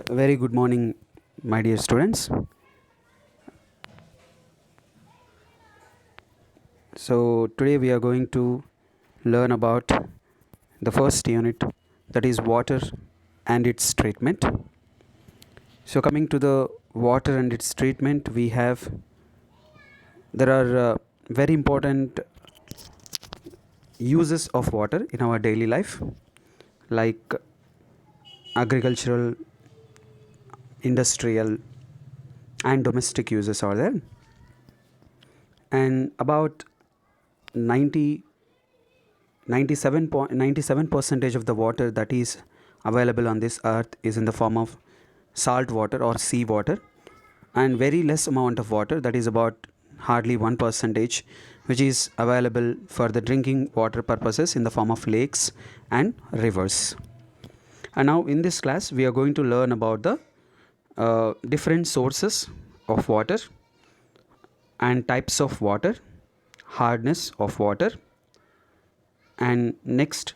Very good morning, my dear students. So, today we are going to learn about the first unit, that is water and its treatment. So, coming to the water and its treatment, there are very important uses of water in our daily life, like agricultural, industrial, and domestic uses are there. And about 90 97 percentage of the water that is available on this earth is in the form of salt water or sea water, and very less amount of water, that is about hardly 1 percentage, which is available for the drinking water purposes in the form of lakes and rivers. And now in this class we are going to learn about the different sources of water and types of water, hardness of water, and next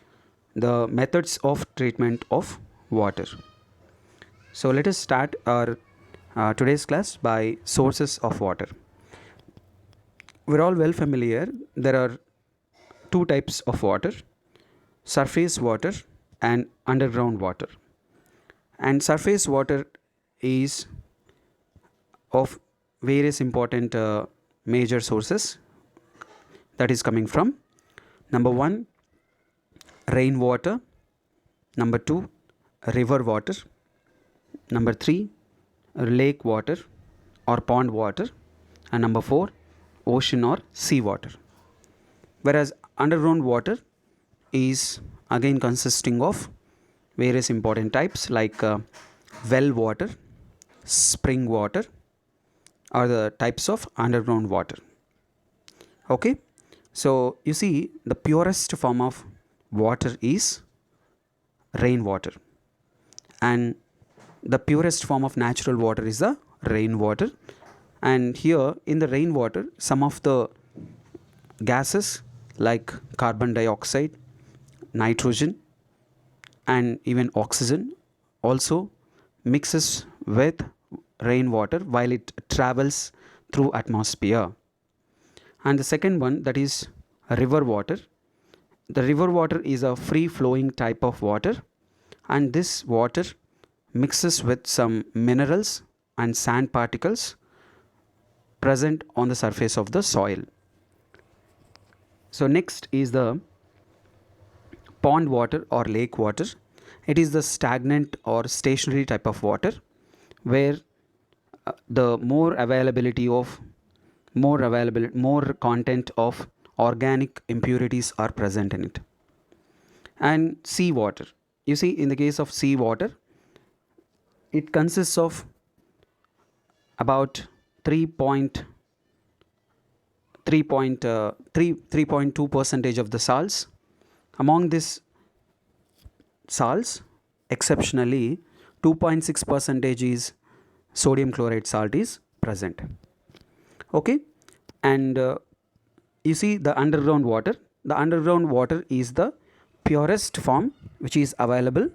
the methods of treatment of water. So let us start our today's class by sources of water. We're all well familiar, there are two types of water: surface water and underground water. And surface water is of various important major sources, that is coming from: number 1, rainwater; number 2, river water; number 3, lake water or pond water; and number 4, ocean or sea water. Whereas underground water is again consisting of various important types, like well water, spring water are the types of underground water. Okay, so you see, the purest form of water is rainwater, and the purest form of natural water is the rainwater. And here in the rainwater, some of the gases like carbon dioxide, nitrogen, and even oxygen also mixes with rainwater while it travels through atmosphere. And the second one, that is river water. The river water is a free flowing type of water, and this water mixes with some minerals and sand particles present on the surface of the soil. So next is the pond water or lake water. It is the stagnant or stationary type of water, where the more content of organic impurities are present in it. And sea water, you see, in the case of sea water, it consists of about 3.2 percentage of the salts. Among this salts, exceptionally 2.6 percentage is sodium chloride salt is present. Okay, and you see, the underground water is the purest form which is available.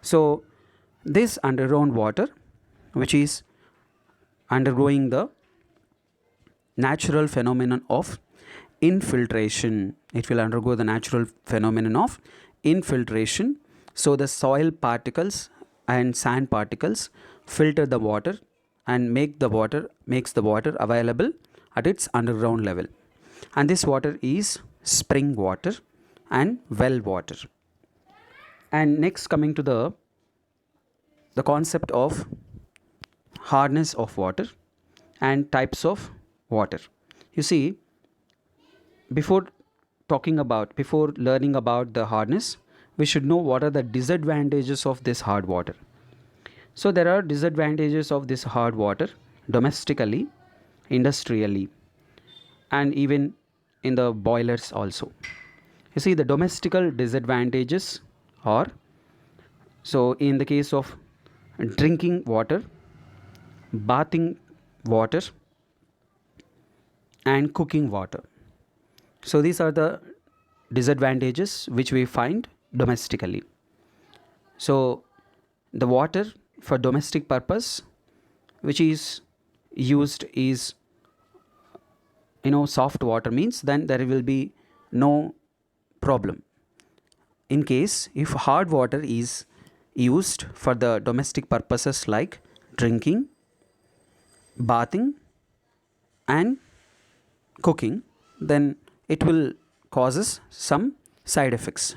So this underground water, which is undergoing the natural phenomenon of infiltration, it will undergo the natural phenomenon of infiltration. So the soil particles and sand particles filter the water and makes the water available at its underground level. And this water is spring water and well water. And next, coming to the concept of hardness of water and types of water. You see, before learning about the hardness, we should know what are the disadvantages of this hard water. So there are disadvantages of this hard water domestically, industrially, and even in the boilers also. You see, the domestical disadvantages are, so in the case of drinking water, bathing water, and cooking water. So these are the disadvantages which we find domestically. So the water for domestic purpose which is used is, soft water, means then there will be no problem. In case if hard water is used for the domestic purposes like drinking, bathing and cooking, then it will causes some side effects.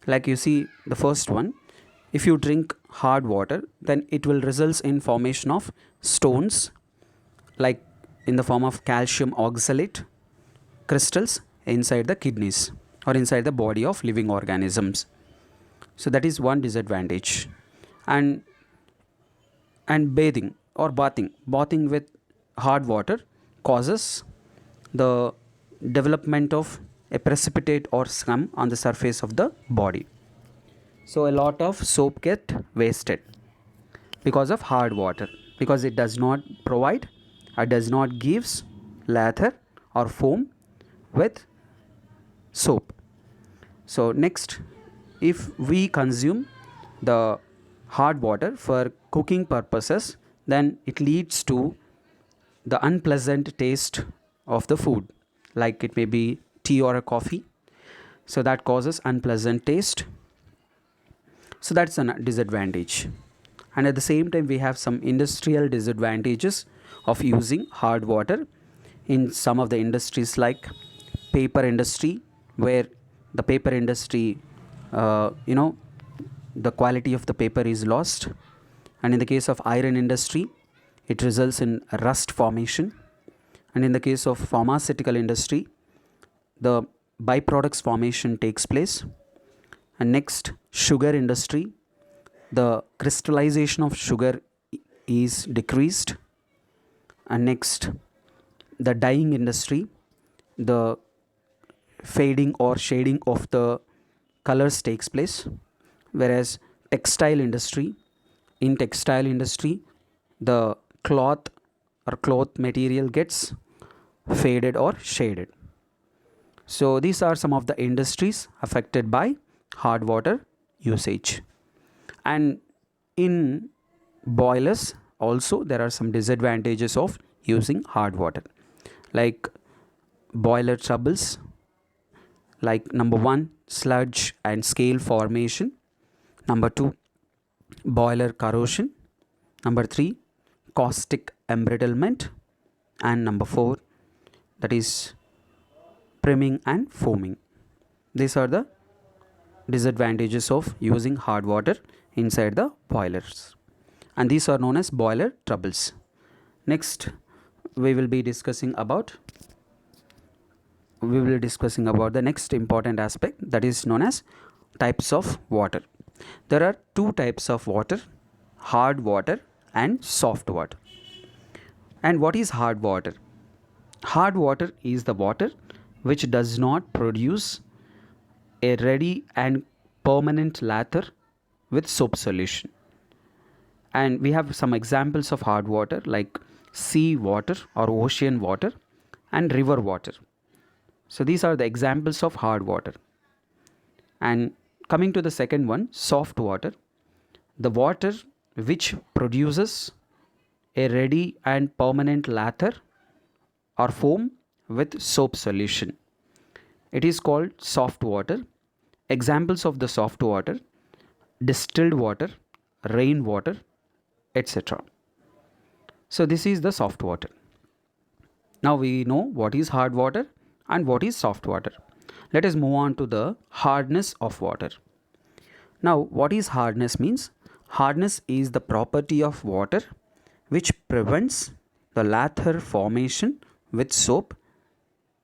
Like you see the first one, if you drink hard water, then it will result in formation of stones, like in the form of calcium oxalate crystals inside the kidneys or inside the body of living organisms. So that is one disadvantage. And and bathing or bathing with hard water causes the development of a precipitate or scum on the surface of the body. So a lot of soap get wasted because of hard water, because it does not provide or does not gives lather or foam with soap. So next, if we consume the hard water for cooking purposes, then it leads to the unpleasant taste of the food, like it may be tea or a coffee. So that causes unpleasant taste. So that's a disadvantage. And at the same time, we have some industrial disadvantages of using hard water in some of the industries like paper industry, where the paper industry, the quality of the paper is lost. And in the case of iron industry, it results in rust formation. And in the case of pharmaceutical industry, the byproducts formation takes place. And next, sugar industry, the crystallization of sugar is decreased. And next, the dyeing industry, the fading or shading of the colors takes place. Whereas in textile industry, the cloth or cloth material gets faded or shaded. So these are some of the industries affected by hard water usage. And in boilers also there are some disadvantages of using hard water, like boiler troubles, like number 1, sludge and scale formation; number 2, boiler corrosion; number 3, caustic embrittlement; and number 4, that is priming and foaming. These are the disadvantages of using hard water inside the boilers, and these are known as boiler troubles. Next, we will be discussing about the next important aspect, that is known as types of water. There are two types of water: hard water and soft water. And what is hard water? Hard water is the water which does not produce a ready and permanent lather with soap solution. And we have some examples of hard water like sea water or ocean water and river water. So these are the examples of hard water. And coming to the second one, soft water, the water which produces a ready and permanent lather or foam with soap solution. It is called soft water. Examples of the soft water: distilled water, rainwater, etc. So this is the soft water. Now we know what is hard water and what is soft water. Let us move on to the hardness of water. Now, what is hardness means? Hardness is the property of water which prevents the lather formation with soap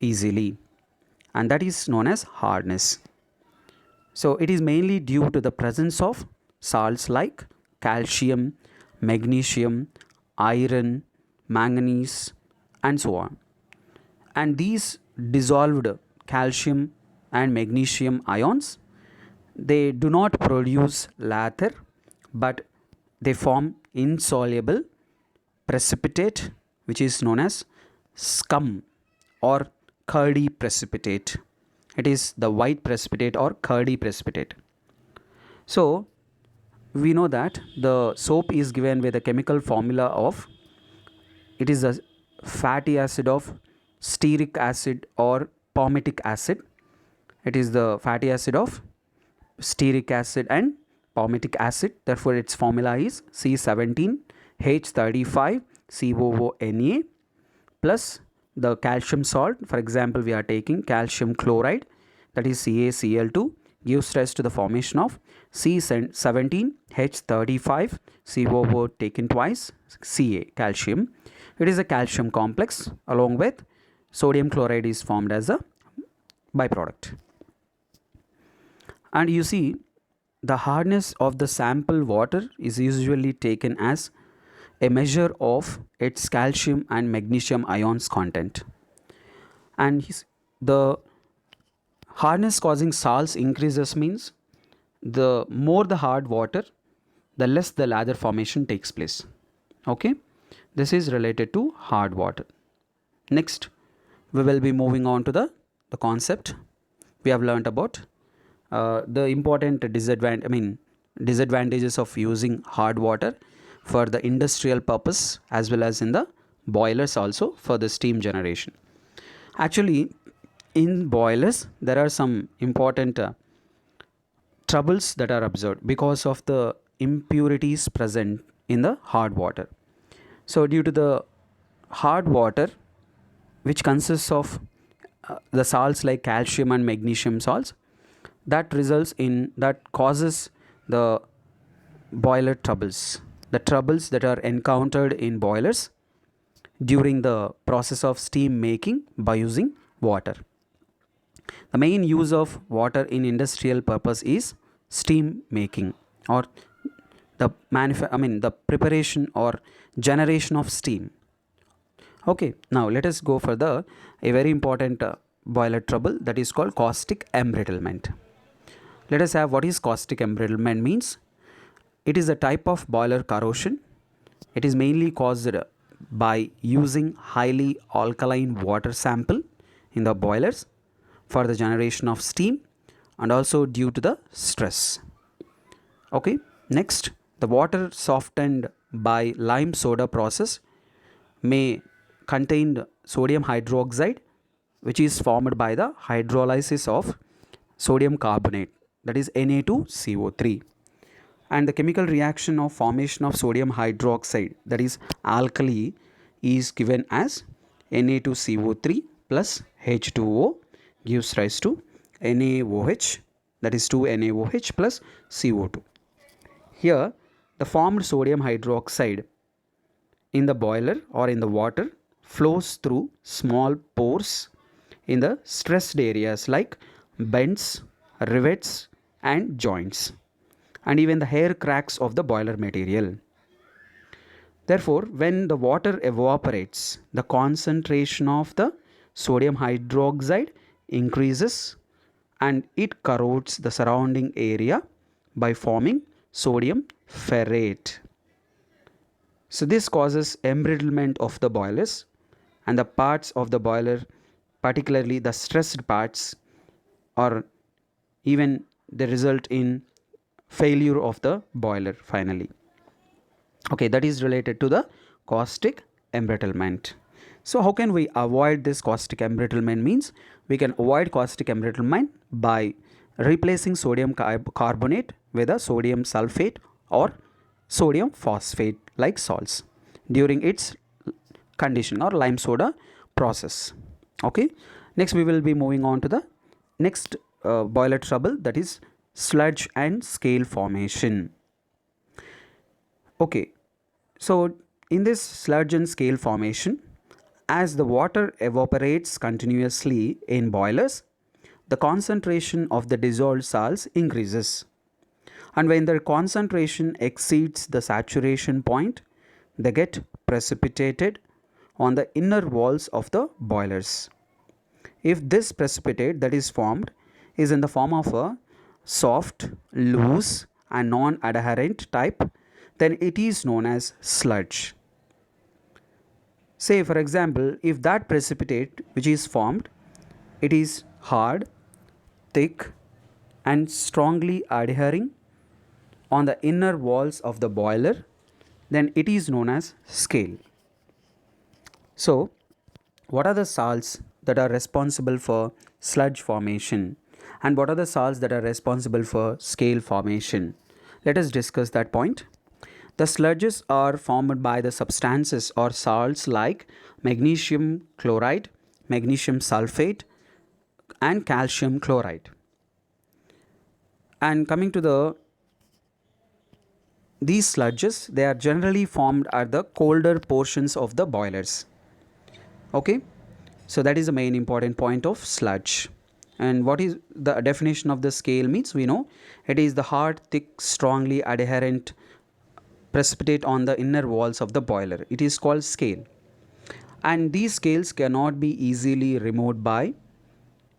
easily, and that is known as hardness. So it is mainly due to the presence of salts like calcium, magnesium, iron, manganese, and so on. And these dissolved calcium and magnesium ions, they do not produce lather, but they form insoluble precipitate which is known as scum or curdy precipitate. It is the white precipitate or curdy precipitate. So we know that the soap is given with a chemical formula of, it is a fatty acid of stearic acid or palmitic acid. It is the fatty acid of stearic acid and palmitic acid. Therefore, its formula is C17H35COONA plus the calcium salt. For example, we are taking calcium chloride, that is CaCl2, gives rise to the formation of C17H35COO taken twice, Ca, calcium. It is a calcium complex, along with sodium chloride is formed as a byproduct. And you see, the hardness of the sample water is usually taken as a measure of its calcium and magnesium ions content. And the hardness causing salts increases means the more the hard water, the less the lather formation takes place. Okay, this is related to hard water. Next, we will be moving on to the concept. We have learnt about the important disadvantages of using hard water for the industrial purpose as well as in the boilers also for the steam generation. Actually, in boilers there are some important troubles that are observed because of the impurities present in the hard water. So due to the hard water, which consists of the salts like calcium and magnesium salts, that causes the boiler troubles, the troubles that are encountered in boilers during the process of steam making by using water. The main use of water in industrial purpose is steam making, or the preparation or generation of steam. Okay, now let us go for a very important boiler trouble, that is called caustic embrittlement. Let us have what is caustic embrittlement means. It is a type of boiler corrosion. It is mainly caused by using highly alkaline water sample in the boilers for the generation of steam, and also due to the stress. Okay, next, the water softened by lime soda process may contain sodium hydroxide, which is formed by the hydrolysis of sodium carbonate, that is Na2CO3, and the chemical reaction of formation of sodium hydroxide, that is alkali, is given as Na2CO3 plus H2O gives rise to NaOH, that is 2NaOH plus CO2. Here the formed sodium hydroxide in the boiler or in the water flows through small pores in the stressed areas like bends, rivets and joints, and even the hair cracks of the boiler material. Therefore, when the water evaporates, the concentration of the sodium hydroxide increases and it corrodes the surrounding area by forming sodium ferrate. So this causes embrittlement of the boilers, and the parts of the boiler, particularly the stressed parts, or even they result in failure of the boiler finally. Okay, that is related to the caustic embrittlement. So how can we avoid this caustic embrittlement means? We can avoid caustic embrittlement by replacing sodium carbonate with a sodium sulfate or sodium phosphate like salts during its condition or lime soda process. Okay, next we will be moving on to the next boiler trouble, that is sludge and scale formation. Okay, so in this sludge and scale formation, as the water evaporates continuously in boilers, the concentration of the dissolved salts increases, and when the concentration exceeds the saturation point, they get precipitated on the inner walls of the boilers. If this precipitate that is formed is in the form of a soft, loose and non-adherent type, then it is known as sludge. Say for example, if that precipitate which is formed, it is hard, thick and strongly adhering on the inner walls of the boiler, then it is known as scale. So, what are the salts that are responsible for sludge formation, and what are the salts that are responsible for scale formation? Let us discuss that point. The sludges are formed by the substances or salts like magnesium chloride, magnesium sulfate, and calcium chloride. And coming to these sludges, they are generally formed at the colder portions of the boilers. Okay, so that is the main important point of sludge. And what is the definition of the scale means? We know it is the hard, thick, strongly adherent precipitate on the inner walls of the boiler. It is called scale, and these scales cannot be easily removed by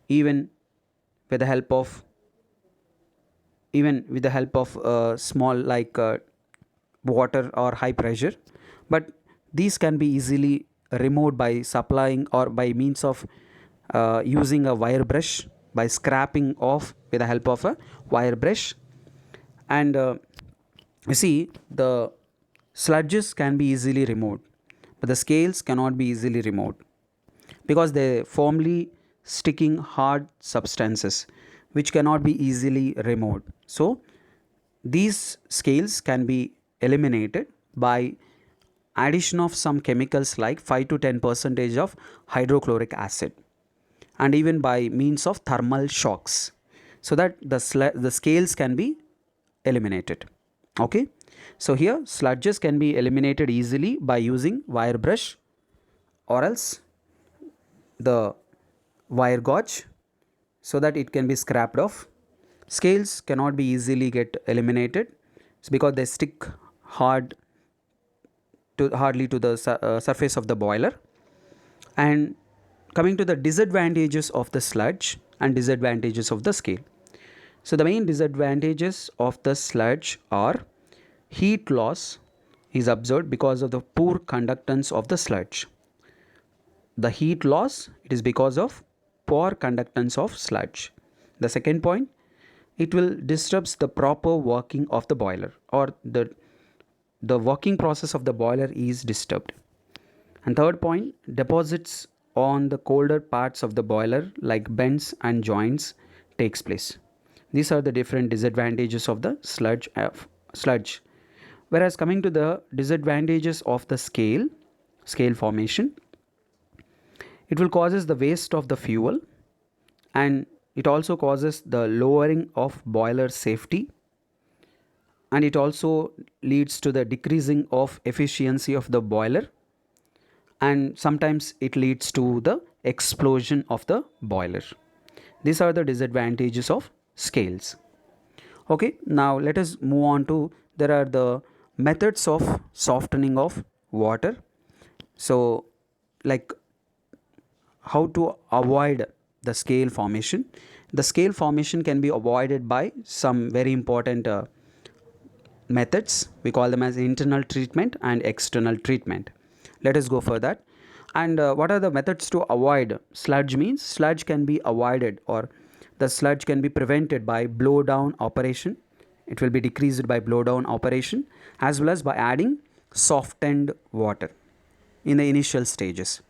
even with the help of small like water or high pressure, but these can be easily removed by supplying or by means of using a wire brush, by scraping off with the help of a wire brush. And you see, the sludges can be easily removed, but the scales cannot be easily removed because they firmly sticking hard substances which cannot be easily removed. So these scales can be eliminated by addition of some chemicals like 5 to 10% of hydrochloric acid, and even by means of thermal shocks, so that the scales can be eliminated. Okay, so here sludges can be eliminated easily by using wire brush or else the wire gauge, so that it can be scrapped off. Scales cannot be easily get eliminated because they stick hardly to the surface of the boiler. And coming to the disadvantages of the sludge and disadvantages of the scale. So the main disadvantages of the sludge are heat loss is observed because of the poor conductance of the sludge. The heat loss, it is because of poor conductance of sludge. The second point, it will disrupts the proper working of the boiler, or the working process of the boiler is disturbed. And third point, deposits on the colder parts of the boiler like bends and joints takes place. These are the different disadvantages of the sludge. Whereas coming to the disadvantages of the scale formation, it will causes the waste of the fuel, and it also causes the lowering of boiler safety, and it also leads to the decreasing of efficiency of the boiler, and sometimes it leads to the explosion of the boiler. These are the disadvantages of scales. Okay, now let us move on to, there are the methods of softening of water. So like how to avoid the scale formation. The scale formation can be avoided by some very important methods. We call them as internal treatment and external treatment. Let us go for that. And what are the methods to avoid sludge means? Sludge can be avoided, or the sludge can be prevented by blow down operation. It will be decreased by blow down operation, as well as by adding softened water in the initial stages.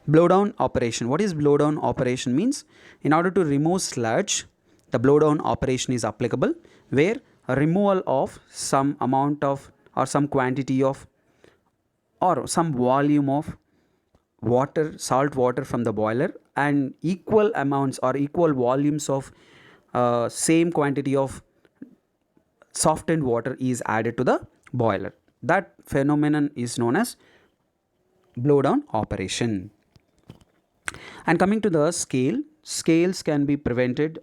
Blow down operation. What is blow down operation means? In order to remove sludge, the blow down operation is applicable, where a removal of some amount of, or some quantity of, or some volume of water, salt water from the boiler, and equal amounts or equal volumes of same quantity of softened water is added to the boiler. That phenomenon is known as blow down operation. And coming to the scales can be prevented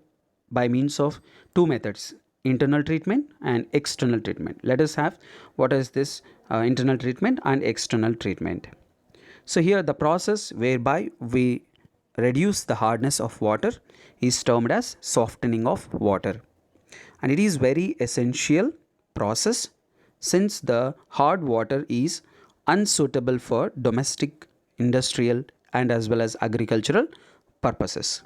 by means of two methods: internal treatment and external treatment. Let us have what is this internal treatment and external treatment. So here the process whereby we reduce the hardness of water is termed as softening of water, and it is very essential process since the hard water is unsuitable for domestic, industrial, and as well as agricultural purposes.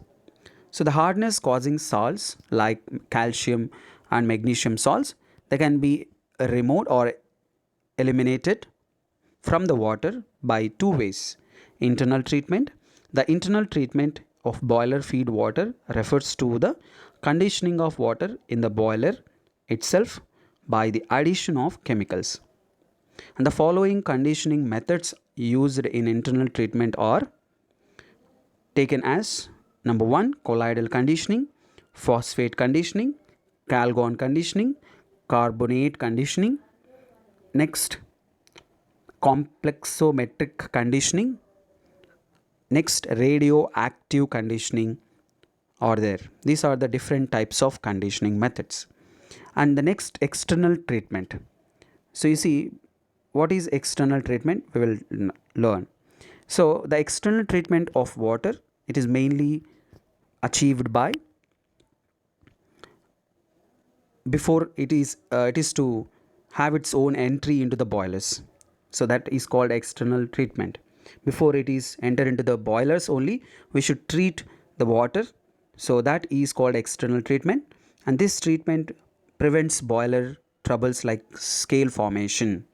So the hardness causing salts like calcium and magnesium salts, they can be removed or eliminated from the water by two ways. Internal treatment. The internal treatment of boiler feed water refers to the conditioning of water in the boiler itself by the addition of chemicals. And the following conditioning methods used in internal treatment are taken as: number 1, colloidal conditioning, phosphate conditioning, calgon conditioning, carbonate conditioning. Next, complexometric conditioning. Next, radioactive conditioning are there. These are the different types of conditioning methods. And the next, external treatment. So you see, what is external treatment? We will learn. So the external treatment of water, it is mainly achieved by, before it is to have its own entry into the boilers. So that is called external treatment. Before it is enter into the boilers only, we should treat the water. So that is called external treatment. And this treatment prevents boiler troubles like scale formation.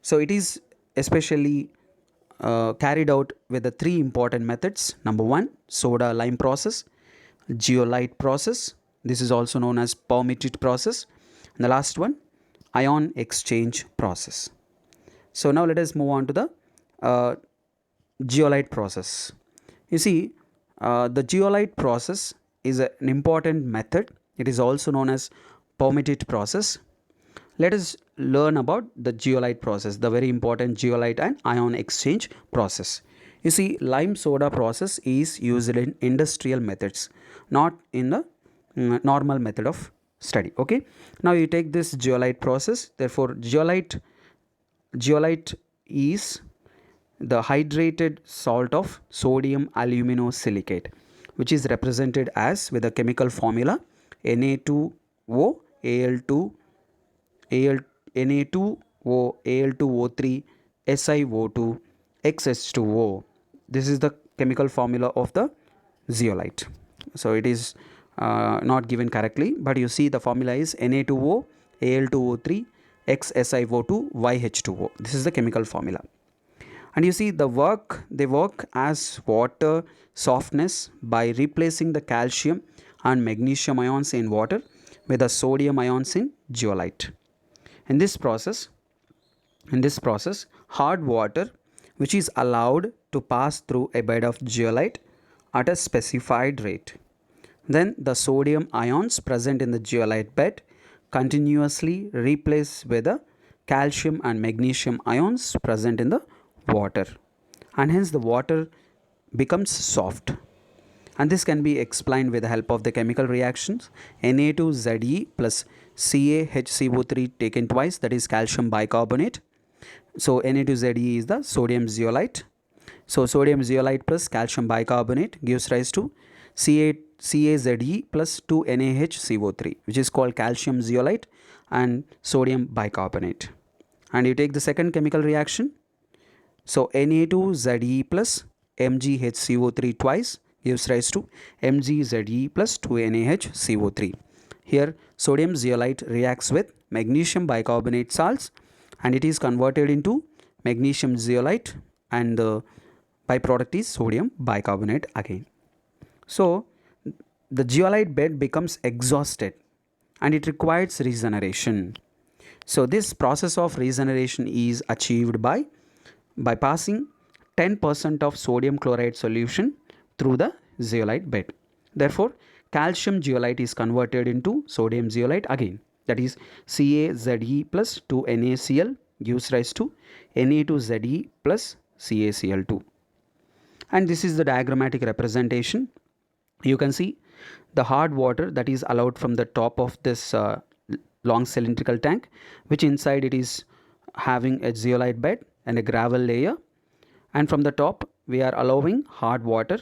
So it is especially carried out with the three important methods. Number 1, soda lime process, zeolite process. This is also known as permitted process. And the last one, ion exchange process. So now let us move on to the zeolite process. You see, the zeolite process is an important method. It is also known as permitted process. Let us learn about the zeolite process, the very important zeolite and ion exchange process. You see, lime soda process is used in industrial methods, not in the normal method of study. Okay, now you take this zeolite process. Therefore, zeolite is the hydrated salt of sodium aluminosilicate, which is represented as with the chemical formula Na2O Al2 Na2O Al2O3 SiO2 XH2O. This is the chemical formula of the zeolite. So it is not given correctly, but you see the formula is Na2O Al2O3 XSiO2 YH2O. This is the chemical formula. And you see they work as water softness by replacing the calcium and magnesium ions in water with the sodium ions in zeolite. In this process, hard water, which is allowed to pass through a bed of zeolite at a specified rate. Then the sodium ions present in the zeolite bed continuously replace with the calcium and magnesium ions present in the water, and hence the water becomes soft. And this can be explained with the help of the chemical reactions. Na2Ze plus CaHCO3 taken twice, that is calcium bicarbonate. So Na2Ze is the sodium zeolite. So sodium zeolite plus calcium bicarbonate gives rise to CaZe plus 2NaHCO3, which is called calcium zeolite and sodium bicarbonate. And you take the second chemical reaction. So Na2Ze plus MgHCO3 twice gives rise to MgZe plus 2NaHCO3. Here sodium zeolite reacts with magnesium bicarbonate salts and it is converted into magnesium zeolite, and the byproduct is sodium bicarbonate again. So the zeolite bed becomes exhausted and it requires regeneration. So this process of regeneration is achieved by passing 10% of sodium chloride solution through the zeolite bed. Therefore, calcium zeolite is converted into sodium zeolite again. That is CaZe plus 2NaCl gives rise to Na2Ze plus CaCl2. And this is the diagrammatic representation. You can see the hard water that is allowed from the top of this long cylindrical tank, which inside it is having a zeolite bed and a gravel layer, and from the top we are allowing hard water,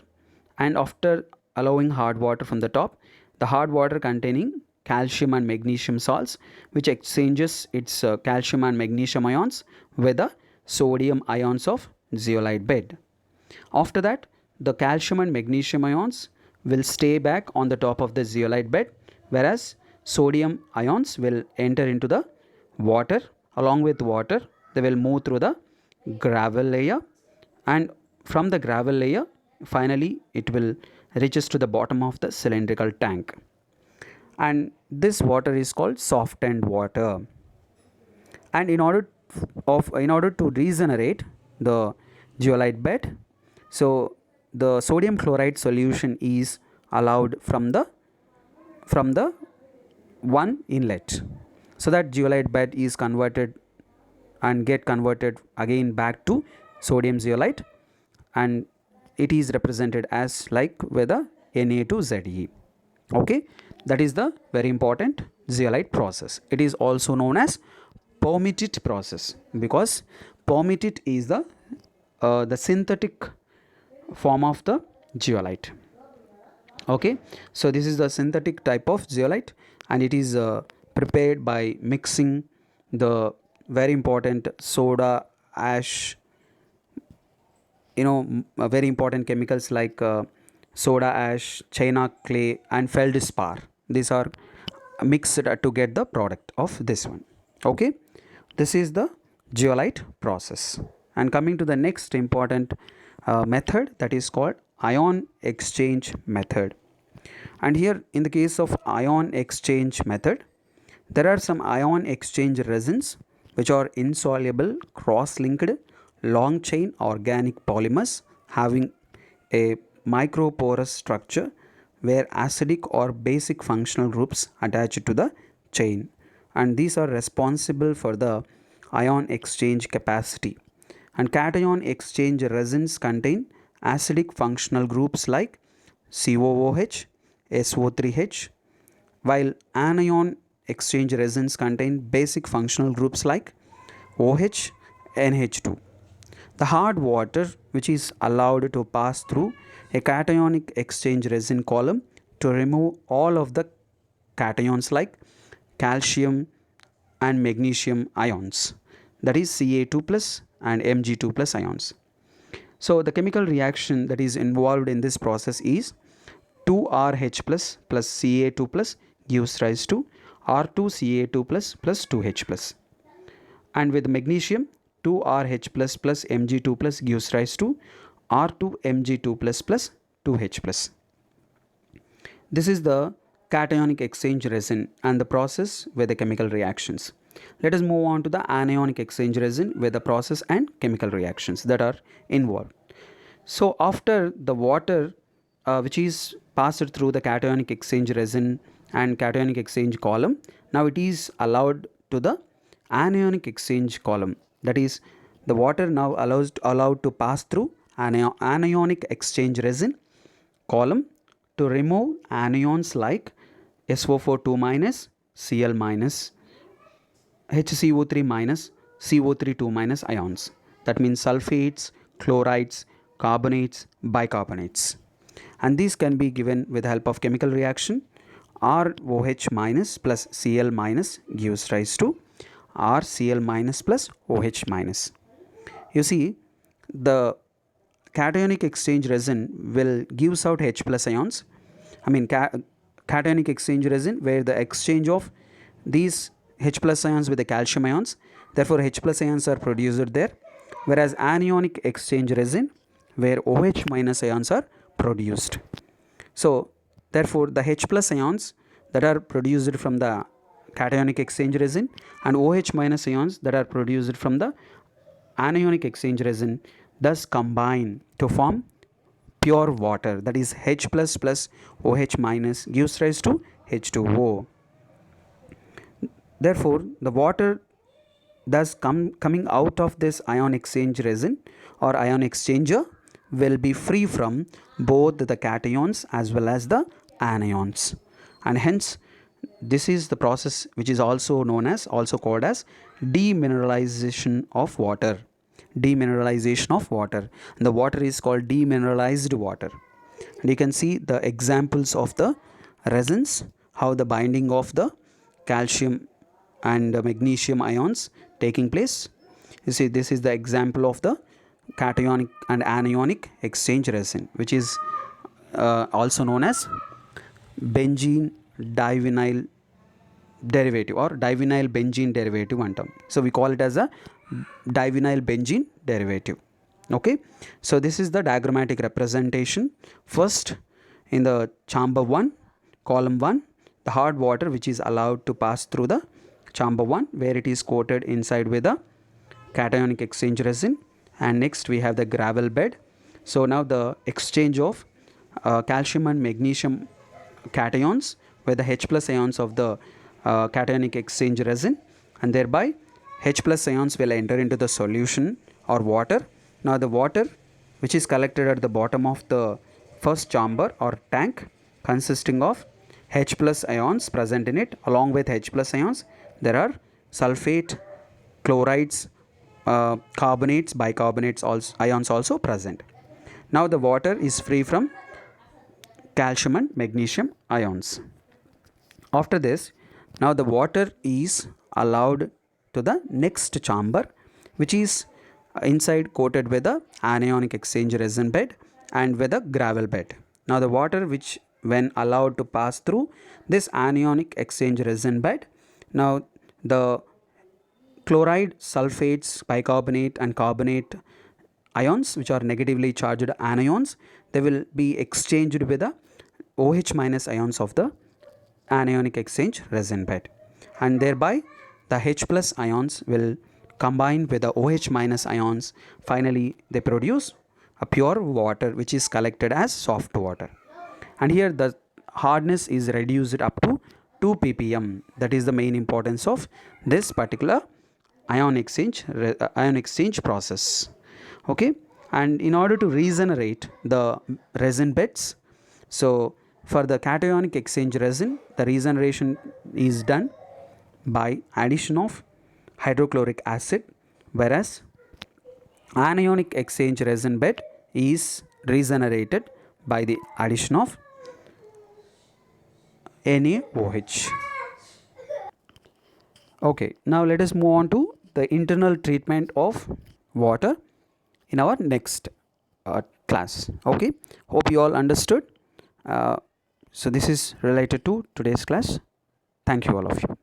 and after allowing hard water from the top, the hard water containing calcium and magnesium salts, which exchanges its calcium and magnesium ions with the sodium ions of zeolite bed. After that, the calcium and magnesium ions will stay back on the top of the zeolite bed, whereas sodium ions will enter into the water. Along with water, they will move through the gravel layer, and from the gravel layer finally it will reaches to the bottom of the cylindrical tank, and this water is called softened water. And in order to regenerate the zeolite bed, so the sodium chloride solution is allowed from the one inlet, so that zeolite bed is converted and get converted again back to sodium zeolite, and it is represented as like with a Na2Ze. Okay, that is the very important zeolite process. It is also known as permitted process, because permitted is the synthetic form of the zeolite. Okay, so this is the synthetic type of zeolite, and it is prepared by mixing the very important soda ash, very important chemicals like soda ash, china clay, and feldspar. These are mixed to get the product of this one. Okay, this is the zeolite process. And coming to the next important method, that is called ion exchange method. And here in the case of ion exchange method, there are some ion exchange resins which are insoluble cross-linked long chain organic polymers having a microporous structure where acidic or basic functional groups attach to the chain, and these are responsible for the ion exchange capacity. And cation exchange resins contain acidic functional groups like COOH, SO3H, while anion exchange resins contain basic functional groups like OH, NH2. The hard water which is allowed to pass through a cationic exchange resin column to remove all of the cations like calcium and magnesium ions, that is Ca2 plus and Mg2 plus ions. So the chemical reaction that is involved in this process is 2RH plus Ca2 plus gives rise to R2Ca2 plus 2H plus, and with magnesium 2RH plus Mg2 plus gives rise to R2Mg2 plus 2H plus. This is the cationic exchange resin and the process with the chemical reactions. Let us move on to the anionic exchange resin with the process and chemical reactions that are involved. So after the water which is passed through the cationic exchange resin and cationic exchange column, now it is allowed to the anionic exchange column. That is, the water now allowed to pass through anionic exchange resin column to remove anions like SO4 minus, Cl minus, HCO3 minus, CO3 2 minus ions. That means sulfates, chlorides, carbonates, bicarbonates. And these can be given with the help of chemical reaction. ROH minus plus Cl minus gives rise to RCl minus plus OH minus. You see, the cationic exchange resin will gives out H plus ions. Cationic exchange resin where the exchange of these H plus ions with the calcium ions, therefore H plus ions are produced there, whereas anionic exchange resin where OH minus ions are produced. So therefore the H plus ions that are produced from the cationic exchange resin and OH minus ions that are produced from the anionic exchange resin thus combine to form pure water, that is H plus OH minus gives rise to H2O. Therefore the water thus coming out of this ion exchange resin or ion exchanger will be free from both the cations as well as the anions, and hence this is the process which is also called as demineralization of water. Demineralization of water, and the water is called demineralized water. And you can see the examples of the resins, how the binding of the calcium and magnesium ions taking place. You see, this is the example of the cationic and anionic exchange resin, which is also known as benzene divinyl derivative or divinyl benzene derivative antam. So we call it as a divinyl benzene derivative. Okay, so this is the diagrammatic representation. First, in the chamber 1, column 1, the hard water which is allowed to pass through the chamber 1, where it is coated inside with a cationic exchange resin, and next we have the gravel bed. So now the exchange of calcium and magnesium cations with the H plus ions of the cationic exchange resin, and thereby H plus ions will enter into the solution or water. Now the water which is collected at the bottom of the first chamber or tank, consisting of H plus ions present in it. Along with H plus ions there are sulfate, chlorides, carbonates, bicarbonates ions also present. Now the water is free from calcium and magnesium ions. After this, now the water is allowed to the next chamber, which is inside coated with a anionic exchange resin bed and with a gravel bed. Now the water which when allowed to pass through this anionic exchange resin bed, now the chloride, sulfates, bicarbonate and carbonate ions, which are negatively charged anions, they will be exchanged with the OH minus ions of the anionic exchange resin bed, and thereby the H plus ions will combine with the OH minus ions. Finally they produce a pure water which is collected as soft water, and here the hardness is reduced up to 2 ppm. That is the main importance of this particular ion exchange process. Okay, and in order to regenerate the resin beds, so for the cationic exchange resin, the regeneration is done by addition of hydrochloric acid, whereas anionic exchange resin bed is regenerated by the addition of NaOH. Okay, now let us move on to the internal treatment of water in our next class. Okay, hope you all understood. So this is related to today's class. Thank you all of you.